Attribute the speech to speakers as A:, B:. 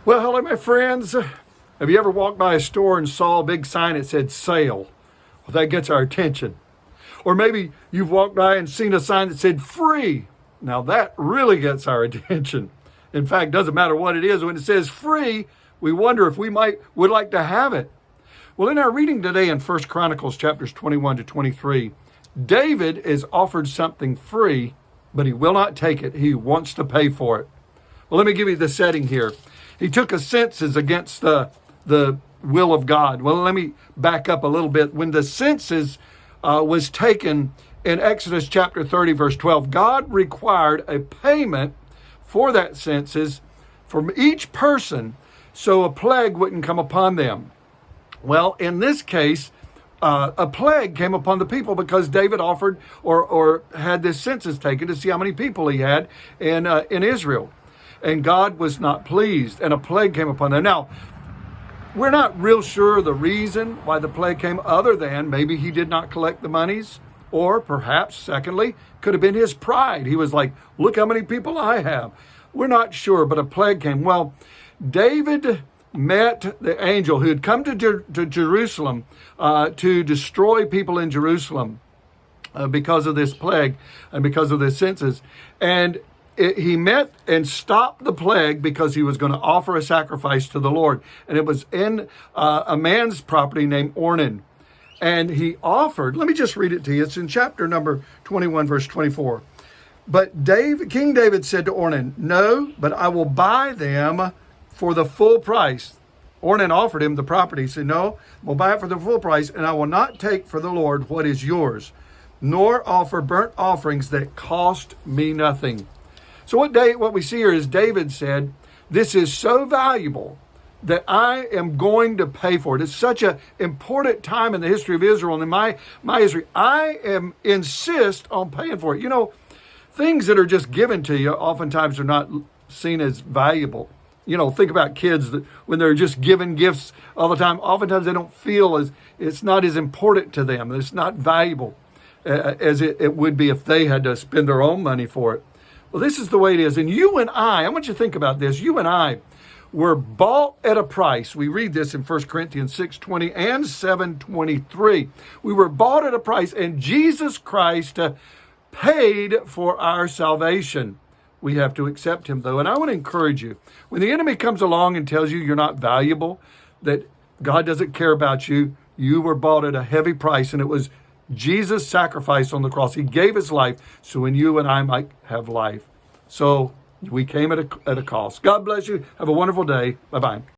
A: Well, hello, my friends. Have you ever walked by a store and saw a big sign that said sale? Well, that gets our attention. Or maybe you've walked by and seen a sign that said free. Now that really gets our attention. In fact, it doesn't matter what it is. When it says free, we wonder if we would like to have it. Well, in our reading today in 1 Chronicles chapters 21 to 23, David is offered something free, but he will not take it. He wants to pay for it. Well, let me give you the setting here. He took a census against the will of God. Well, let me back up a little bit. When the census was taken in Exodus chapter 30, verse 12, God required a payment for that census from each person so a plague wouldn't come upon them. Well, in this case, a plague came upon the people because David offered or had this census taken to see how many people he had in Israel. And God was not pleased, and a plague came upon them. Now, we're not real sure the reason why the plague came, other than maybe he did not collect the monies, or perhaps, secondly, could have been his pride. He was like, look how many people I have. We're not sure, but a plague came. Well, David met the angel who had come to Jerusalem to destroy people in Jerusalem because of this plague and because of this census. And he met and stopped the plague because he was going to offer a sacrifice to the Lord. And it was in a man's property named Ornan. And he offered, let me just read it to you. It's in chapter number 21, verse 24. But King David said to Ornan, no, but I will buy them for the full price. Ornan offered him the property. He said, no, we'll buy it for the full price, and I will not take for the Lord what is yours, nor offer burnt offerings that cost me nothing. So what we see here is David said, this is so valuable that I am going to pay for it. It's such an important time in the history of Israel and in my history. I insist on paying for it. You know, things that are just given to you oftentimes are not seen as valuable. You know, think about kids that when they're just given gifts all the time, oftentimes they don't feel as, it's not as important to them. It's not valuable as it would be if they had to spend their own money for it. Well, this is the way it is. And you and I want you to think about this. You and I were bought at a price. We read this in 1 Corinthians 6:20 and 7:23. We were bought at a price, and Jesus Christ paid for our salvation. We have to accept him, though. And I want to encourage you, when the enemy comes along and tells you you're not valuable, that God doesn't care about you, you were bought at a heavy price, and it was Jesus' sacrifice on the cross. He gave his life so when you and I might have life. So we came at a cost. God bless you. Have a wonderful day. Bye-bye.